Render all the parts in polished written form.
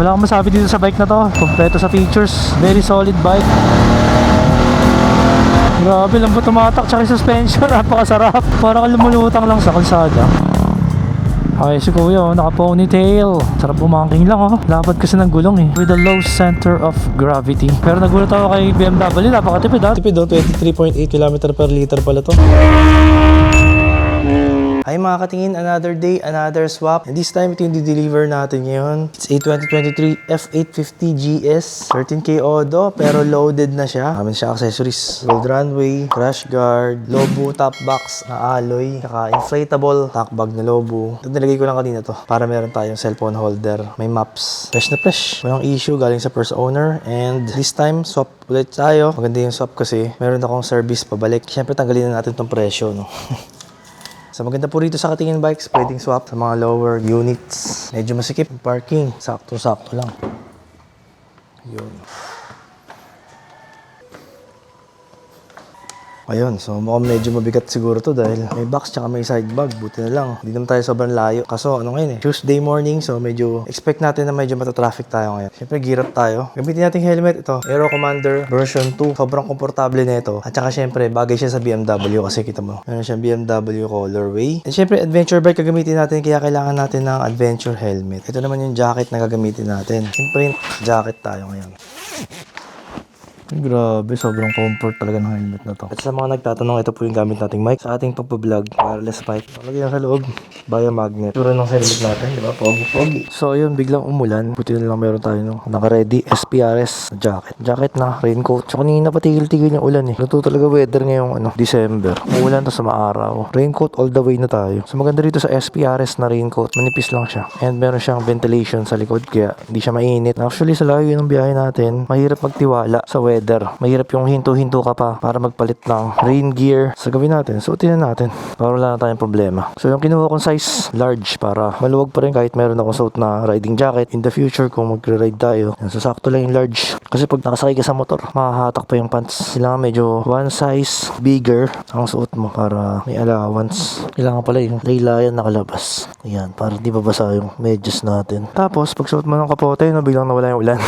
Wala akong masabi dito sa bike na to. Kompleto sa features. Very solid bike. Grabe, lambot tumatak. Tsaka yung suspension, napakasarap. Parang lumulutang lang sa kalsada. Ay, si Kuya, oh, naka-ponytail. Sarap bumangking lang, oh. Lapad kasi ng gulong, eh. With a low center of gravity. Pero nagulat ako kay BMW, napakatipid, ha? Tipid, oh. 23.8 km per liter pala to. Ay mga katingin, another day, another swap. And this time, ito yung di-deliver natin ngayon. It's a 2023 F850 GS. 13K Odo, pero loaded na siya. Namin siya accessories. Gold runway, crash guard, Lobo top box na alloy, saka inflatable top bag na Lobo. Ito nilagay ko lang kanina to para meron tayong cellphone holder. May maps. Fresh na fresh. Walang issue galing sa first owner. And this time, swap ulit tayo. Maganda yung swap kasi meron akong service pabalik. Siyempre, tanggalin na natin tong presyo, no? So maganda po rito sa Katingin Bikes, pwedeng swap sa mga lower units. Medyo masikip yung parking, sakto-sakto lang. Yun. Ayun, so mukhang medyo mabigat siguro to dahil may box tsaka may side bag. Buti na lang, hindi naman tayo sobrang layo. Kaso ano ngayon Tuesday morning, so medyo expect natin na medyo matatraffic tayo ngayon. Siyempre, gear up tayo. Gamitin natin helmet ito, Aero Commander version 2. Sobrang komportable na ito. At saka siyempre, bagay siya sa BMW kasi kita mo. Meron siyang BMW colorway. At siyempre, adventure bike gagamitin natin kaya kailangan natin ng adventure helmet. Ito naman yung jacket na gagamitin natin. Imprint jacket tayo ngayon. Grabe, sobrang comfort talaga ng helmet na to. At sa mga nagtatanong, ito po yung gamit nating mic sa ating pagpa-vlog, wireless mic. Lagyan sa loob, biomagnet. Tura ng helmet natin, di ba? Pogi. So ayun, biglang umulan. Buti na lang meron tayo naka-ready SPRS jacket. Jacket na, raincoat. So kanina patigil-tigil yung ulan, eh. Luto talaga weather ngayong December. Umulan to sa maaraw. Raincoat all the way na tayo. So maganda rito sa SPRS na raincoat, manipis lang siya. And meron siyang ventilation sa likod kaya hindi siya mainit. Actually, sa layo ng biyahe natin, mahirap magtiwala sa weather. Mahirap yung hinto-hinto ka pa para magpalit ng rain gear. So gawin natin, suotin na natin para wala na tayong problema. So yung kinuha kong size, large, para maluwag pa rin kahit meron akong suot na riding jacket. In the future, kung magre-ride tayo, so sakto lang yung large. Kasi pag nakasakay ka sa motor, makahatak pa yung pants. Kailangan medyo one size bigger ang suot mo para may allowance. Kailangan pala yung laylayan nakalabas. Ayan, para di babasa yung medyas natin. Tapos, pag suot mo ng kapote, biglang nawala yung ulan.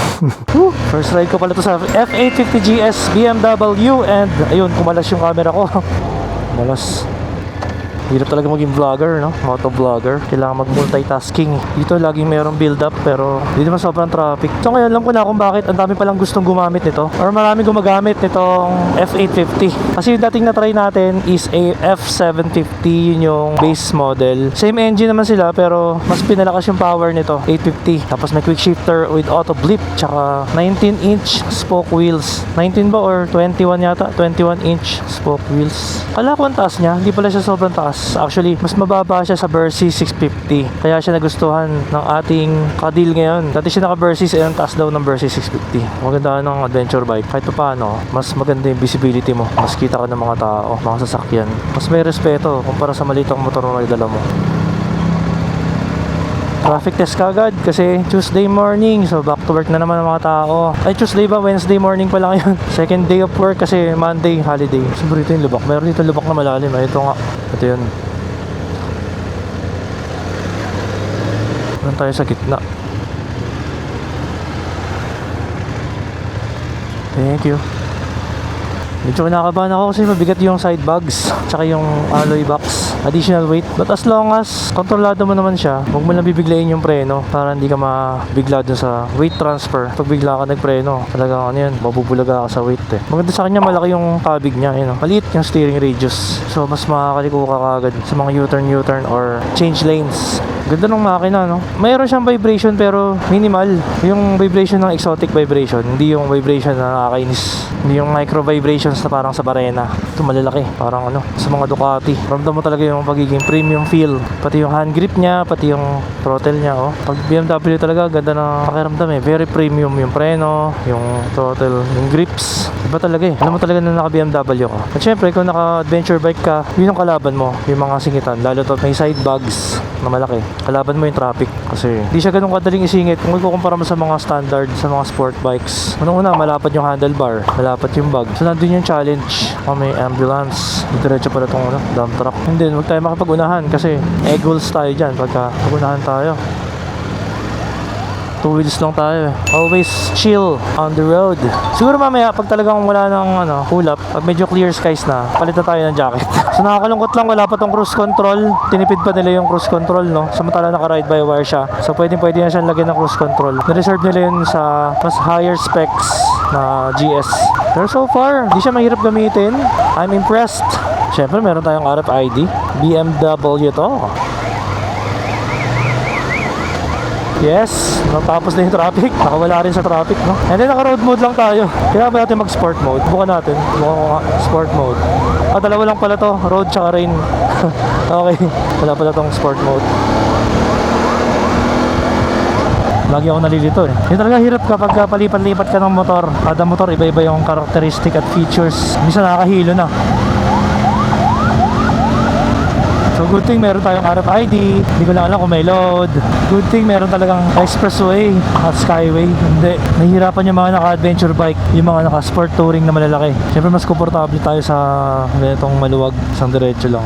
First ride ko pala to sa F850 GS BMW and ayun, kumalas yung camera ko. Kumalas. Hirap talaga maging vlogger, no? Motovlogger. Kailangan mag-multitasking. Dito laging mayroong build-up pero dito naman sobrang traffic. So ngayon alam ko na kung bakit ang dami palang gustong gumamit nito or maraming gumagamit nitong F850. Kasi yung dating na-try natin is a F750, yun yung base model. Same engine naman sila pero mas pinalakas yung power nito, 850. Tapos may quick shifter with auto blip tsaka 19-inch spoke wheels. 19 ba or 21 yata? 21-inch spoke wheels. Kala ko ang taas niya, hindi pala siya sobrang taas. Actually, mas mababa siya sa Versys 650. Kaya siya nagustuhan ng ating kadil ngayon. Dati siya naka-Versys and ang taas daw ng Versys 650. Maganda ng adventure bike. Kahit pa paano, mas maganda yung visibility mo. Mas kita ka ng mga tao, mga sasakyan. Mas may respeto kumpara sa malitang motor na dala mo. Traffic test kagad kasi Tuesday morning, so back to work na naman ang mga tao. Ay, Tuesday ba? Wednesday morning pa lang yun. Second day of work kasi Monday holiday. Siguro ito yung lubak. Meron dito lubak na malalim. Ay, ito nga. Ito yun. Meron tayo sa gitna. Thank you. Medyo kinakabahan ako kasi mabigat yung side bags tsaka yung alloy box, additional weight. But as long as kontrolado mo naman siya, huwag mo lang bibiglayin yung preno para hindi ka mabigla dun sa weight transfer. Pag bigla ka nagpreno, talagang mabubulaga ka sa weight eh. Maganda sa kanya, malaki yung kabig niya, maliit yung steering radius. So mas makakaliko ka kagad sa mga U-turn or change lanes. Ganda ng makina, no? Mayroon siyang vibration pero minimal. Yung vibration ng exotic vibration, hindi yung vibration na nakakainis. Hindi yung micro vibrations na parang sa Barena. Ito malalaki, parang sa mga Ducati. Ramdam mo talaga yung pagiging premium feel. Pati yung hand grip niya, pati yung throttle niya, oh. Pag BMW talaga, ganda na pakiramdam eh. Very premium yung preno, yung throttle, yung grips. Iba talaga eh. Alam mo talaga na naka-BMW ka. At syempre, kung naka-adventure bike ka, yun yung kalaban mo, yung mga singitan. Lalo to may side bags na malaki. Kalaban mo yung traffic kasi hindi siya ganun kadaling isingit kung ikukumpara mo sa mga standard, sa mga sport bikes. Unang-una, malapad yung handlebar, malapad yung bag. So nandun yung challenge. May ambulance. Diretso pala itong dump truck. Hindi, huwag tayo makapag-unahan kasi egg holes tayo dyan pagka pag-unahan tayo. 2 wheels lang tayo eh. Always chill on the road. Siguro mamaya pag talagang wala ng hulap, pag medyo clear skies na, palitan tayo ng jacket. So nakakalungkot lang, wala pa tong cruise control. Tinipid pa nila yung cruise control, no? Samantala naka-ride by wire siya. So pwede na siyang lagyan ng cruise control. Na-reserve nila yun sa mas higher specs na GS. Pero so far, di siya mahirap gamitin. I'm impressed. Siyempre, meron tayong RFID. BMW to. Yes, natapos na yung traffic. Nakawala rin sa traffic, no? And then naka-road mode lang tayo. Kaya ba natin mag-sport mode? Bukan natin. Bukan ko nga, sport mode. Dalawa lang pala to. Road tsaka rain. Okay, wala pala tong sport mode. Lagi ako nalilito eh. Yung talaga hirap kapag palipat-lipat ka ng motor. Kada motor, iba-iba yung karakteristik at features. Minsan nakakahilo na. So good thing meron tayong RFID. Hindi ko lang alam kung may load. Good thing meron talagang expressway at skyway. Hindi. Nahihirapan yung mga naka-adventure bike, yung mga naka-sport touring na malalaki. Siyempre mas komportable tayo sa ganitong maluwag, isang diretso lang.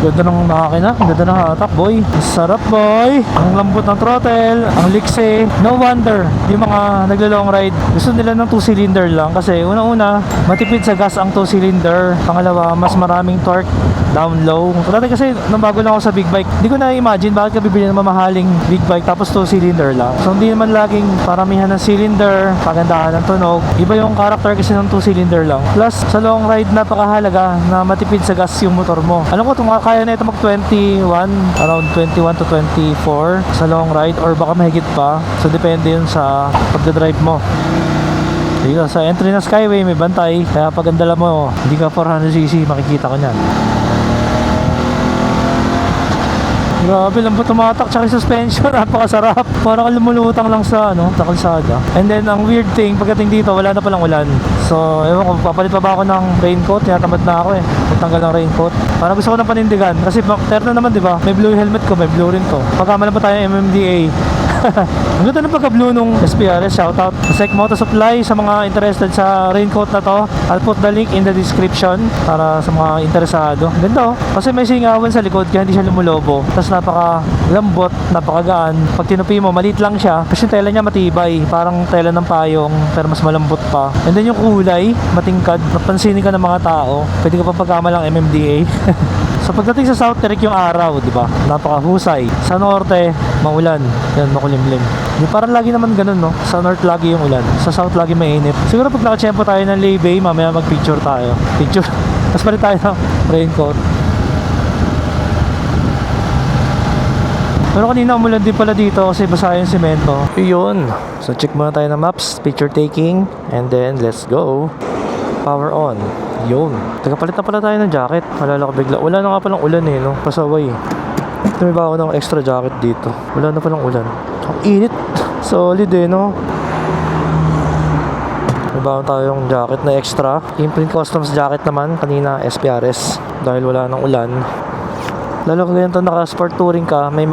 Ganda ng makina, ganda ng hatak, boy. Sarap, boy. Ang lambot ng throttle, ang likse. No wonder, yung mga naglo-long ride, gusto nila ng 2-cylinder lang. Kasi una-una, matipid sa gas ang 2-cylinder. Pangalawa, mas maraming torque, down low. Dati kasi, nung bago lang ako sa big bike, hindi ko na-imagine bakit ka bibili ng mamahaling big bike tapos 2-cylinder lang. So, hindi naman laging paramihan ng cylinder, pagandahan ng tunog. Iba yung character kasi ng 2-cylinder lang. Plus, sa long ride, napakahalaga na matipid sa gas yung motor mo. Alam ko, kaya na ito mag 21, around 21 to 24 sa long ride or baka mahigit pa. So depende yun sa pagdadrive mo. Dito sa entry na skyway may bantay, kaya pag ang dala mo hindi ka 400cc, makikita ko nyan. Grabe, lambot tumatak, tsaka yung suspension, napakasarap. Parang lumulutang lang sa kalsada. And then, ang weird thing, pagdating dito, wala na palang ulan. So, ewan ko, papalit pa ba ako ng raincoat? Tinatamad na ako eh, magtanggal ng raincoat. Parang gusto ko ng panindigan. Kasi, terno naman, di ba? May blue helmet ko, may blue rin ko. Pagkamalan pa tayo ng MMDA. Ang ganda ng pagka-blue nung SPRS, shoutout Sec Moto Supply sa mga interested sa raincoat na to. I'll put the link in the description para sa mga interesado. Ganda oh, kasi may singawan sa likod kaya hindi siya lumulobo. Tapos napaka-lambot, napakagaan. Pag tinupi mo, maliit lang siya kasi yung tela niya matibay, parang tela ng payong pero mas malambot pa. And then yung kulay, matingkad, napansinin ka ng mga tao. Pwede ka pa pagkamalang MMDA. So pagdating sa South, tirik yung araw, di ba? Napakahusay. Sa Norte, maulan. Yan, makulimlim. Di parang lagi naman ganun, no? Sa North lagi yung ulan. Sa South lagi mainit. Siguro pag nakachempo tayo ng laybay, mamaya mag-picture tayo. Picture. Tapos palit tayo ng raincoat. Pero kanina umulan din pala dito kasi basa yung semento. Yun. So check muna tayo ng maps, picture taking, and then let's go. Power on. Yun. Tagapalit na pala tayo ng jacket. Malala ko bigla. Wala na nga palang ulan eh, no? Pasaway. Ito may ba ako ng extra jacket dito? Wala na palang ulan. Ang init. Solid eh, no? May ba tayong jacket na extra. Imprint Customs jacket naman. Kanina SPRS. Dahil wala nang ulan. Lalo kung ganito naka-sport touring ka, may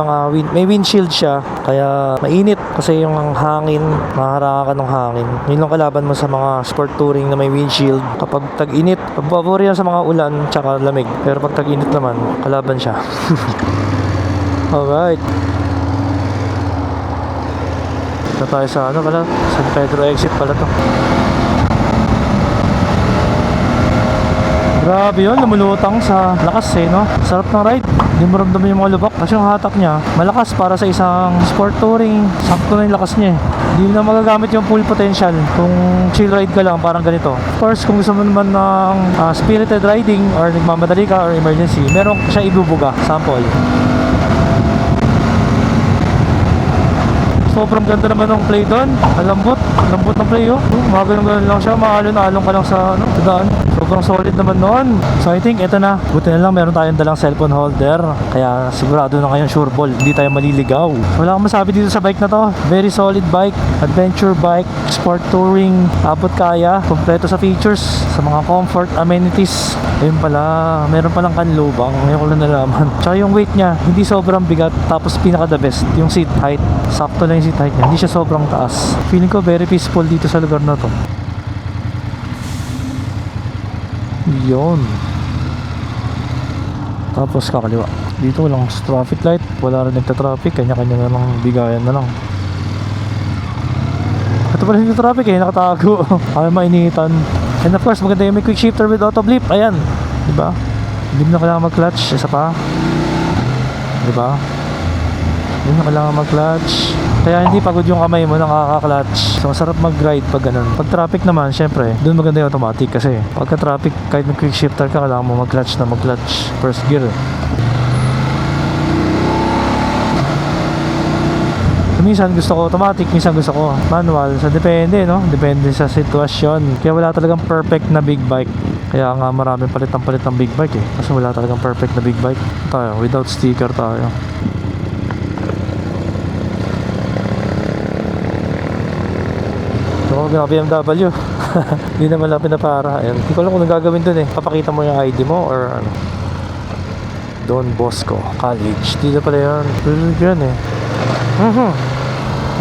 windshield siya, kaya mainit kasi yung hangin, maharaka ka ng hangin. Yun lang kalaban mo sa mga sport touring na may windshield. Kapag tag-init, pabor yan sa mga ulan tsaka lamig. Pero pag tag-init naman, kalaban siya. Alright. Ito tayo sa San Pedro exit pala to. Grabe yun, lumulutang sa lakas eh, no? Sarap ng ride. Hindi mo ramdaman yung mga lubak kasi yung hatak niya malakas para sa isang sport touring. Sakto na yung lakas niya eh. Hindi na magagamit yung full potential kung chill ride ka lang, parang ganito. Of course, kung gusto mo naman ng spirited riding or nagmamadali ka or emergency, meron siya ibubuga. Sample. Sobrang ganda naman ng play doon. Lambot ng play oh. Magalang lang siya, maalon-alon ka lang sa daan. Sobrang solid naman noon. So I think ito na. Buti na lang meron tayong dalang cellphone holder. Kaya sigurado na ngayon sure ball, hindi tayo maliligaw. Wala akong masabi dito sa bike na to. Very solid bike, adventure bike, sport touring, abot kaya, kompleto sa features, sa mga comfort, amenities. Ayun pala, meron palang kanlubang. Ngayon ko lang nalaman. Tsaka yung weight niya, hindi sobrang bigat. Tapos pinaka the best, yung seat height. Sakto lang yung seat height niya. Hindi siya sobrang taas. Feeling ko very peaceful dito sa lugar na to. Yun. Tapos kakaliwa. Dito walang traffic light. Wala rin nagta-traffic. Kanya-kanya na lang bigayan na lang. Ito pala yung traffic eh. Nakatago. Ay mainitan. And of course maganda yung may quick shifter with auto blip. Ayan. Diba? Hindi mo na kailangan mag-clutch. Isa pa. Diba? Hindi na kailangan mag-clutch. Kaya hindi pagod yung kamay mo nakaka-clutch. So masarap mag-ride pag ganun. Pag traffic naman, syempre, doon maganda yung automatic kasi pagka traffic, kahit may quick shifter ka, kailangan mo mag-clutch na mag-clutch. First gear. So, minsan gusto ko automatic, minsan gusto ko manual. So depende, no? Depende sa sitwasyon. Kaya wala talagang perfect na big bike. Kaya nga maraming palit ng big bike eh. Kasi wala talagang perfect na big bike. Tayo, without sticker tayo. So, BMW. Hindi naman lang pinapara. Ayan. Hindi ko alam kung gagawin dun eh. Papakita mo yung ID mo or ano. Don Bosco College. Dito pala yun. Pero yun eh.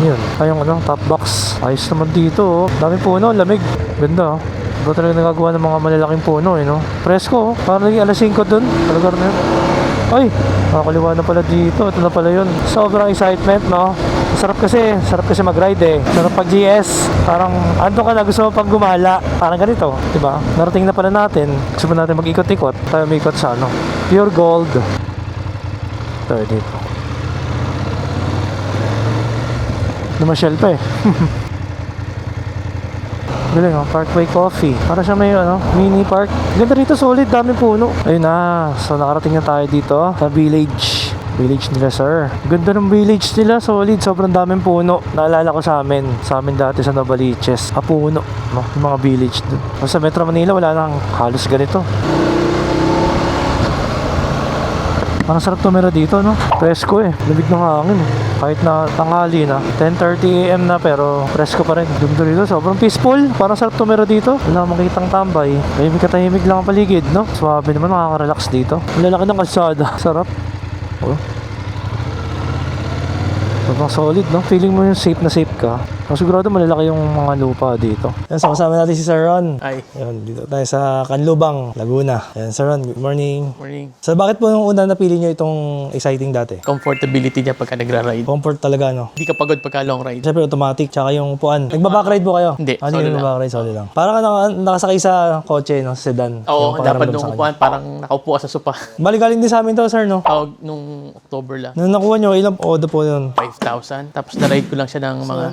Yun. Ay yung ano, top box. Ayos naman dito oh. Dami puno, lamig. Ganda oh. Iba talaga nagagawa ng mga malalaking puno eh no. Presko oh. Parang naging alas 5 dun. Talaga na yun. Ay! Nakakaliwa na pala dito. Ito na pala yun. Sobrang excitement no. Sarap kasi mag-ride eh. Sarap pag GS. Parang ando ka na gusto mo pang gumala. Parang ganito, 'di ba? Narating na pala natin. Gusto natin mag-ikot-ikot. Tayo mag-ikot sa ano? Pure Gold. Tayo dito. Namasyal pa eh. Galing oh, Parkway Coffee. Para siya may ano, mini park. Ganda rito, solid, daming puno. Ayun na. So nakarating na tayo dito sa village nila sir. Ganda ng village nila, solid, sobrang daming puno. Naalala ko sa amin dati sa Novaliches, puno, no? Yung mga village dun. Sa Metro Manila wala nang halos ganito. Parang sarap tumira dito no, presko eh, labig ng hangin eh. Kahit na tanghali na, 10:30 AM na pero presko pa rin. Ganda rito, sobrang peaceful, parang sarap tumira dito. Wala makitang tambay, tahimik lang ang paligid no. Swabe naman, nakaka-relax dito. Malalaki ng kalsada, sarap. Oh. Sobrang solid, no? Feeling mo yung safe na safe ka. Sigurado malalaki yung mga lupa dito. Yan, so kasama natin si Sir Ron. Ay. Yan, dito tayo sa Canlubang, Laguna. Yan, Sir Ron, good morning. Morning. So bakit po yung una napili nyo itong exciting dati? Comfortability niya pagka nagra-ride. Comfort talaga, no? Hindi ka pagod pagka long ride. Siyempre automatic, tsaka yung upuan. Nagbabakride po kayo? Hindi, Ano solo yung lang. nagbabakride? Solo lang. Parang ka nakasakay sa kotse, no? Sa sedan. Oo, Yung dapat pakiramdam nung sa kanya. upuan, parang nakaupo ka sa sopa. Bali-galing din sa amin to, Sir, no? Tawag nung October lang. Nung nakuha nyo, ilang odo po yun? 5,000. Tapos na-ride ko lang siya ng mga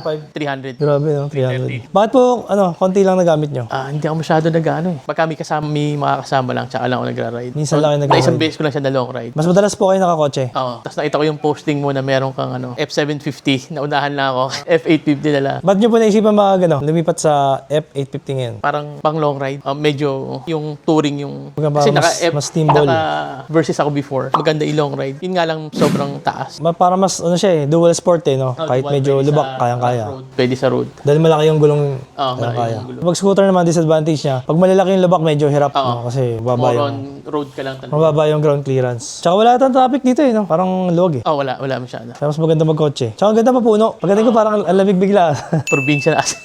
300. Grabe, no? 300. Bakit po, konti lang nagamit nyo? Hindi ako masyado nag-ano eh. Pagka may mga kasama lang, tsaka lang ako nagra-ride. Minsan lang kayo Na nagra-ride. isang beses ko lang siya na long ride. Mas madalas po kayo nakakotse? Oo. Tapos nakita ko yung posting mo na meron kang F750. Naunahan na ako. F850 na lang. Ba't nyo po naisipan lumipat sa F850 ngayon? Parang pang long ride. Medyo yung touring yung... Kasi mas steamball. Versus ako before. Maganda yung long ride. Yun nga lang sobrang taas. Para mas, siya dual sport no? Kahit medyo Pwede lubak, sa kayang-kaya. road. Pwede sa road. Dahil malaki yung gulong, malaki kaya. yung gulong. Pag scooter naman, disadvantage niya. Pag malalaki yung lubak, medyo hirap. No? Kasi More mababa on road ka lang talaga. mababa yung ground clearance. Tsaka wala tayong traffic dito no? Parang luwag eh. Wala masyado. Kaya mas maganda magkotse. Tsaka ang ganda pa puno. Pagdating ko parang ang lamig bigla. Probinsya na kasi.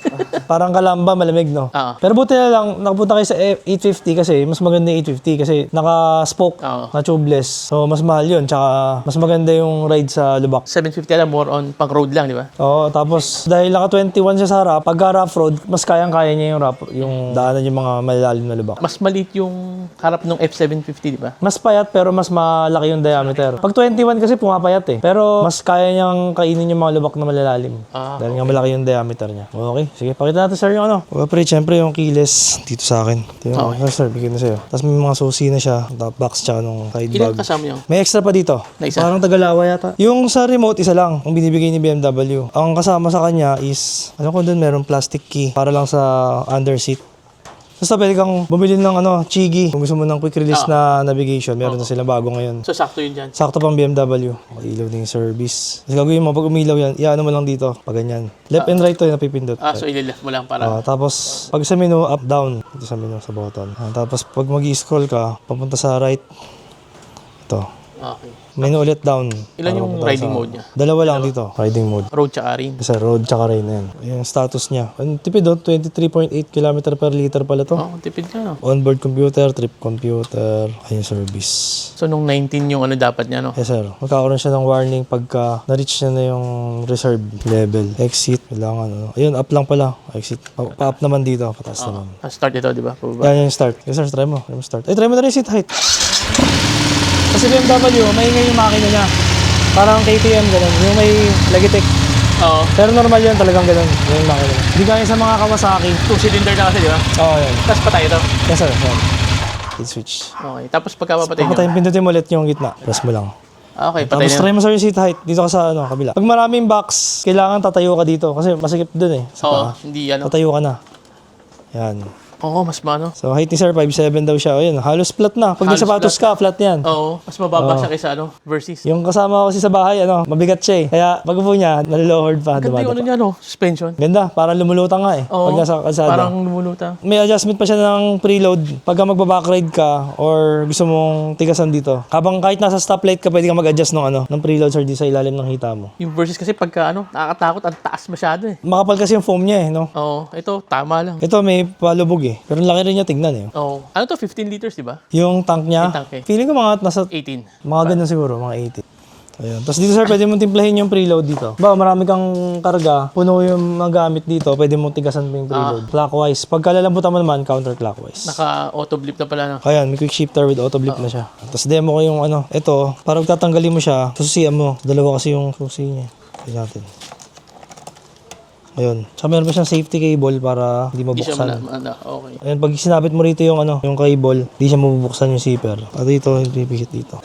Parang Kalamba, malamig, no? Oo. Pero buti na lang, nakapunta kayo sa 850 kasi mas maganda yung 850 kasi naka-spoke Oo. na tubeless. So, mas mahal yun. Tsaka, mas maganda yung ride sa lubak. 750 alam, more on pang road lang, di ba? Oo, tapos dahil naka 21 siya sa harap, pagka rough road, mas kayang-kaya niya yung daanan yung mga malalalim na lubak. Mas maliit yung harap ng F750, di ba? Mas payat pero mas malaki yung diameter. Pag 21 kasi pumapayat eh. Pero mas kaya niyang kainin yung mga lubak na malalalim. Dahil nga malaki yung diameter niya. Okay, sige. Pakita natin sir yung ano. Pre, syempre yung keyless dito sa akin. Ito yung sir, bigyan na sa'yo. Tapos may mga susi na siya. Top box tsaka nung side Ilan bag. kasama yung? May extra pa dito. Na isa? Parang Tagalawa yata. Yung sa remote, isa lang. Ang binibigay ni BMW. Ang kasama sa kanya is, ano ko dun, meron plastic key. Para lang sa under seat. Basta pwede kang bumili ng Chigi. Kung gusto mo ng quick release na navigation, meron na sila bago ngayon. So, sakto yun dyan. Sakto pang BMW. Ilaw din yung service. Kasi gagawin mo, pag umilaw yan, iano mo lang dito. Pag ganyan. Left and right to yung napipindot. So, ilileft mo lang para... Tapos, pag sa menu, up, down. Dito sa menu, sa button. Tapos, pag mag-scroll ka, papunta sa right. Ito. Okay. Menu ulit down. Ilan yung riding mode niya? Dalawa lang dito, riding mode. Road tsaka rin. Sa road tsaka rain na yan. Yung status niya. Ang tipid doon, 23.8 km per liter pala to. Tipid ka, no? Onboard computer, trip computer, ayun service. So, nung 19 yung ano dapat niya, no? Yes sir, magkakaroon siya ng warning pagka na-reach niya na yung reserve level. Exit, kailangan ano. Ayun, up lang pala. Exit. Pa-up naman dito, pataas naman. Start ito, di ba? Pababa. Yan yung start. Yes sir, try mo. Try mo start. Ay, try mo na rin seat height. Kasi BMW, maingay yung makina niya. Parang KTM, ganun. Yung may Logitech. Oo. Pero normal yan, talagang ganun. Yung makina. Hindi kaya sa mga Kawasaki. 2-cylinder na kasi, di ba? Oo, yan. Tapos patay ito. Yes sir, yan. Hit switch. Okay. Tapos pagka mapatay Pakatay, nyo. pindutin mo ulit yung gitna. Press mo lang. Okay, patay Tapos na. try mo sa yung seat height. Dito ka sa kabila. Pag maraming box, kailangan tatayo ka dito. Kasi masikip dun eh. Sa Oo, paa. hindi ano. Tatayo ka na. Yan. Oo, mas maano. So height ni sir, 5'7" daw siya. O yun, halos flat na. Pag Halos nagsapatos ka, flat yan. Oo, mas mababa siya kaysa ano, versus. Yung kasama ko kasi sa bahay, mabigat siya eh. Kaya pag upo niya, nalolowered pa. Ganda yung ano niya, no? Suspension. Ganda, parang lumulutang nga eh. Oo, Pag nasa kalsada. parang lumulutang. May adjustment pa siya ng preload. Pagka magbaback-ride ka or gusto mong tigasan dito. Habang kahit nasa stoplight ka, pwede ka mag-adjust ng preload sir di sa ilalim ng hita mo. Yung versus kasi pagka ano, nakakatakot, ang taas masyado eh. Makapal kasi yung foam niya eh, no? Oo, ito, tama lang. Ito may palubog eh. Pero laki rin niya tignan eh. Oo. Ano to, 15 liters, di ba? Yung tank niya, Yung tank eh. feeling ko mga nasa 18. mga ganun siguro, mga 80. Ayun. Tapos dito sir, pwede mong timplahin yung preload dito. Ba, marami kang karga, puno yung magamit dito, pwede mong tigasan mo yung preload. Clockwise. Pagka lalambutan mo naman, counterclockwise. Naka-auto blip na pala, no? Ayan, may quick shifter with auto blip na siya. Tapos demo ko yung ito, para tatanggalin mo siya, susian mo. Dalawa kasi yung susi niya. Tignan natin. Ayun. Tsaka meron pa siyang safety cable para hindi Hindi siya mabuksan. okay. Ayun, pag sinabit mo rito yung yung cable, hindi siya mabubuksan yung zipper. At dito, hindi pipikit dito.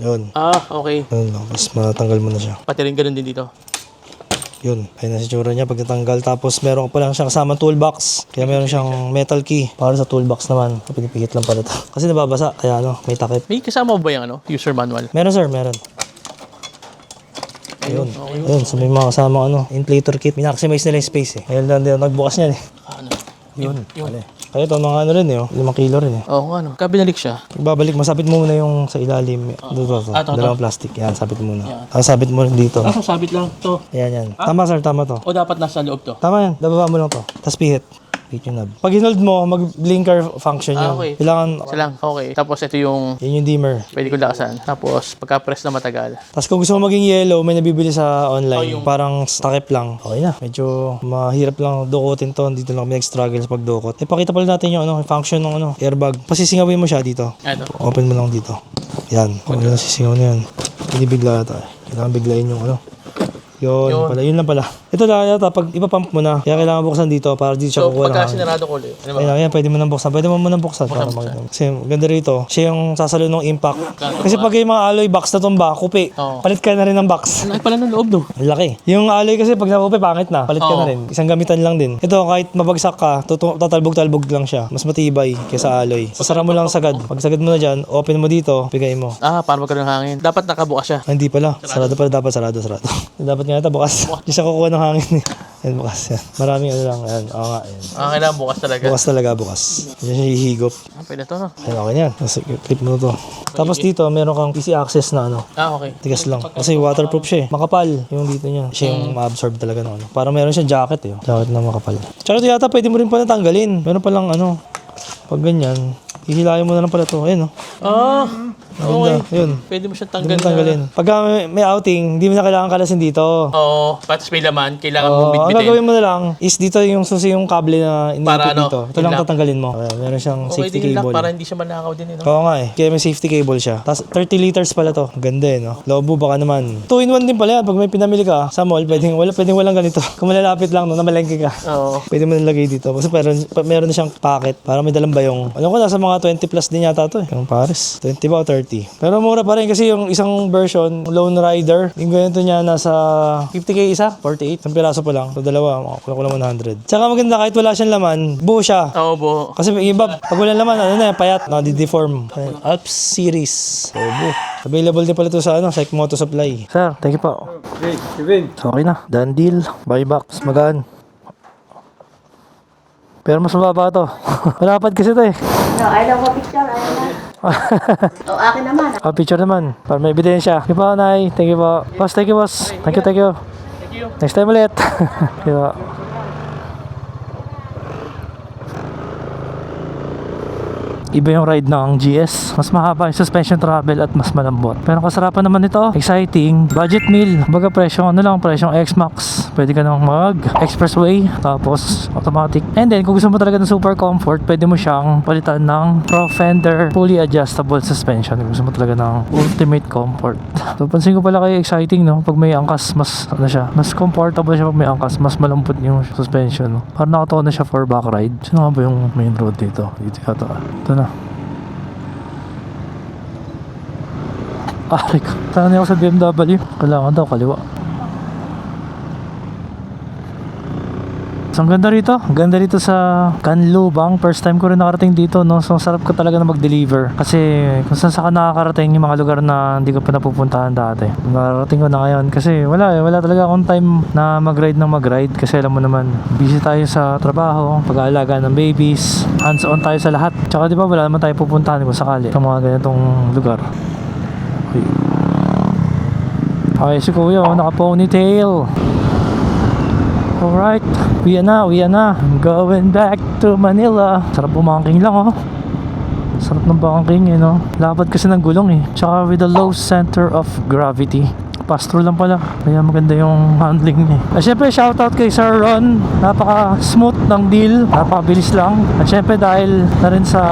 Ayun. Okay. Ayun lang, tapos matanggal mo na siya. Pati rin ganun din dito. Yun, ayun na si tsura niya pag natanggal. Tapos meron pa lang siyang kasama toolbox. Kaya meron siyang metal key para sa toolbox naman. Pinipikit lang pala ito. Kasi nababasa, kaya may takip. May kasama ba yung user manual? Meron sir, meron. Ayun. Ayun, so may mga kasama inflator kit. Minaximize nila yung space eh. Ayun lang din, nagbukas niyan eh. Ano? Yun. Kaya ito, mga rin eh, 5 kilo rin eh. Oo, ano? Kabinalik siya. Ibabalik, masabit mo muna yung sa ilalim. Ito. Dalawang plastic. Yan, sabit muna. Tapos sabit mo rin dito. Sabit lang to. Yan. Tama sir, tama to. O dapat nasa loob to? Tama yan, bababa mo lang to. Tapos pihit. Pihit yung knob. Pag hinold mo, mag-blinker function yun. Okay. Kailangan, Isa lang, okay. Tapos ito yung yan yung dimmer. pwede ko lakasan. Tapos pagka-press na matagal. Tapos kung gusto mo maging yellow, may nabibili sa online. Parang takip lang. Okay na. Medyo mahirap lang dukutin to. Dito lang kami nag-struggle sa pagdukot. Ipakita pala natin yung function ng airbag. Pasisingawin mo siya dito. Ito. Open mo lang dito. Yan. Kung ano sisingaw na yan. Hindi bigla ata. Kailangan biglayin yung Yun pala. Yun lang pala. Ito lang yata. Pag ipapump mo na, kaya kailangan buksan dito para dito siya So kukuha ng pagka hangin. sinarado ko ulit. Ano ba? Ayan, pwede mo nang buksan. Pwede mo nang buksan. Para makita. Kasi ganda rito. Siya yung sasalo ng impact. Kasi pag yung mga alloy box na tumba, kupi. Oo. Palit ka na rin ng box. Laki pala ng loob, no? Ang laki. Yung alloy kasi pag nakupi, pangit na. Palit ka na rin. Isang gamitan lang din. Ito, kahit mabagsak ka, tatalbog-talbog lang siya. Mas matibay kaysa alloy. Sasara mo lang sagad. Pag sagad mo na dyan, open mo dito, bigay mo. Para magkaroon ng hangin. Dapat nakabukas siya. Hindi pala. Sarado pala. Dapat sarado. Dapat nga ito bukas. Hindi siya kukuha ng hangin. Yan, bukas yan. Maraming lang. Yan. Oo nga. Yan. Kailangan bukas talaga. Bukas talaga, bukas. Yan siya hihigop. Pwede to, no? Ayun, okay yan. Tapos clip mo na to. Tapos dito, meron kang easy access na Okay. tigas lang. Kasi waterproof siya eh. Makapal yung dito niya. Siya yung ma-absorb talaga ng Parang meron siyang jacket eh. Jacket na makapal. Tsaka ito yata, pwede mo rin pala tanggalin. Meron palang pag ganyan, hihilayin mo na lang pala to. Ayun Okay. Yun. Pwede mo siyang Hindi mo tanggalin. tanggalin. Pagka may outing, hindi mo na kailangan kalasin dito. Oo. Patas may laman. Kailangan mo Ang bitbitin. gagawin mo na lang is dito yung susi yung kable na Para iniipit dito. Ito lang i-lock. tatanggalin mo. Meron siyang Okay safety din yung lock cable. para hindi siya manakaw din, no? Oo nga eh. Kaya may safety cable siya. Tapos 30 liters pala to. Ganda eh, no? Lobo baka naman. 2-in-1 din pala yan. Pag may pinamili ka sa mall, pwedeng walang ganito. Kung malalapit lang, na malengke ka. Oo. Pwede mo nilagay dito. Kasi meron na siyang packet para may dalang bayong. Alam ko, nasa mga 20 plus din yata to eh. Yung Paris. 20 ba o 30? Pero mura pa rin kasi yung isang version, Lone Rider, yung ganito niya nasa 50k isa, 48. Isang piraso pa lang. So dalawa, kulang 100. Tsaka maganda kahit wala siyang laman, buo siya. Oo, buo. Kasi yung iba, pag walang laman, payat, nadi-deform. Alps Series. Obo. Available din pala ito sa Moto Supply. Sir, thank you po. Hey, Kevin. So, okay na. Done deal. Buyback. Mas magaan. Pero mas mababa to. Malapad kasi to eh. No, ayaw ko picture, ayaw na. O, akin naman. Picture naman. Para may ebidensya. Thank you po, Nay. Thank you po. Boss, thank you, boss. Thank you, thank you. Thank you. Next time ulit. Thank you po. Iba yung ride ng GS. Mas mahaba yung suspension travel at mas malambot. Pero kasarapan naman ito, exciting, budget meal. Baga presyong ano lang, presyong X-Max. Pwede ka nang mag expressway, tapos automatic. And then kung gusto mo talaga ng super comfort, pwede mo siyang palitan ng Pro Fender fully adjustable suspension. Kung gusto mo talaga ng ultimate comfort. So pansin ko pala kayo exciting, no? Pag may angkas, mas ano siya, mas comfortable siya pag may angkas, mas malambot yung suspension, no? Parang nakataon na siya for back ride. Sino nga ba yung main road dito? Dito yata. Ito na. Aray ko. Saan ako sa BMW? Kailangan daw kaliwa. So, ang ganda rito. Ang ganda rito sa Canlubang. First time ko rin nakarating dito, no? So, sarap ko talaga na mag-deliver. Kasi, kung saan ka nakakarating yung mga lugar na hindi ko pa napupuntahan dati. Nakarating ko na ngayon. Kasi, wala talaga akong time na mag-ride ng mag-ride. Kasi, alam mo naman, busy tayo sa trabaho, pag-aalaga ng babies, hands-on tayo sa lahat. Tsaka, di ba, wala naman tayo pupuntahan kung sakali sa mga ganitong lugar. Okay. Okay, si Kuya, naka-ponytail. Alright, uwi na. I'm going back to Manila. Sarap bumangking lang, oh. Sarap ng bangking, eh, no? Lapad kasi ng gulong, eh. Tsaka with a low center of gravity. Pass-through lang pala. Kaya maganda yung handling niya. At syempre, shoutout kay Sir Ron. Napaka-smooth ng deal. Napaka-bilis lang. At syempre, dahil na rin sa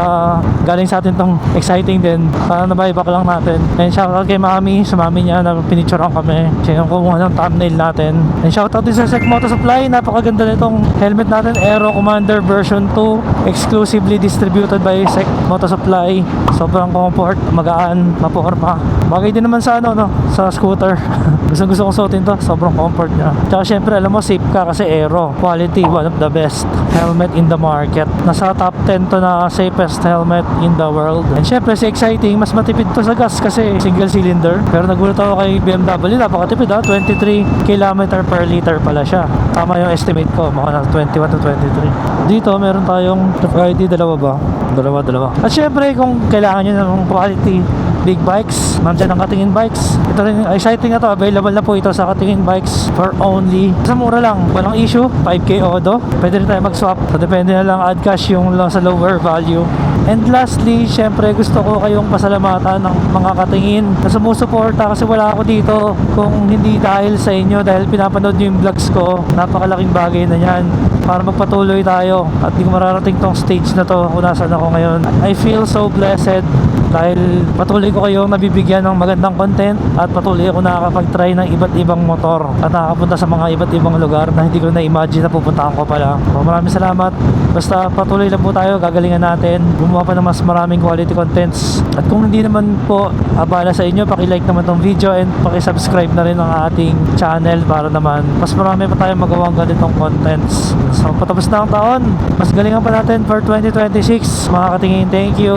galing sa atin tong exciting din, para nabayback lang natin. And shoutout kay Mami. Sa Mami niya na pinicturean kami. Siya yung kumuha ng thumbnail natin. And shoutout din sa Sec Moto Supply. Napakaganda nitong helmet natin. Aero Commander version 2. Exclusively distributed by Sec Moto Supply. Sobrang comfort, magaan, maporma. Bagay din naman sa ano, no? Sa scooter. Gusto kong suotin to. Sobrang comfort niya. Tsaka syempre, alam mo, safe ka kasi aero. Quality, one of the best helmet in the market. Nasa top 10 to na safest helmet in the world. And syempre, si exciting, mas matipid to sa gas kasi single cylinder. Pero nagulat ako kay BMW, napakatipid ha. 23 km per liter pala siya. Tama yung estimate ko. Mga 21 to 23. Dito, meron tayong ID, dalawa ba? Dalawa. At syempre, kung kailangan nyo ng quality big bikes, nandiyan ang Katingin Bikes. Ito rin, exciting na to. Available na po ito sa Katingin Bikes for only, sa mura lang, walang issue, 5K odo. Pwede rin tayo mag-swap. So, depende na lang add cash yung sa lower value. And lastly, syempre gusto ko kayong pasalamatan ng mga Katingin na sumusuporta kasi wala ako dito kung hindi dahil sa inyo, dahil pinapanood nyo yung vlogs ko. Napakalaking bagay na yan para magpatuloy tayo at di ko mararating tong stage na to kung nasaan ako ngayon. I feel so blessed dahil patuloy ko kayong nabibigyan ng magandang content at patuloy ako nakakapag-try ng iba't ibang motor at nakakapunta sa mga iba't ibang lugar na hindi ko na-imagine na pupuntahan ko pala. So, maraming salamat. Basta patuloy lang po tayo, gagalingan natin, gumawa pa ng mas maraming quality contents. At kung hindi naman po abala sa inyo, paki-like naman tong video and paki-subscribe na rin ang ating channel para naman mas marami pa tayong magawang ganitong contents. So, patapos na ang taon, mas galingan pa natin for 2026. Mga Katingin, thank you!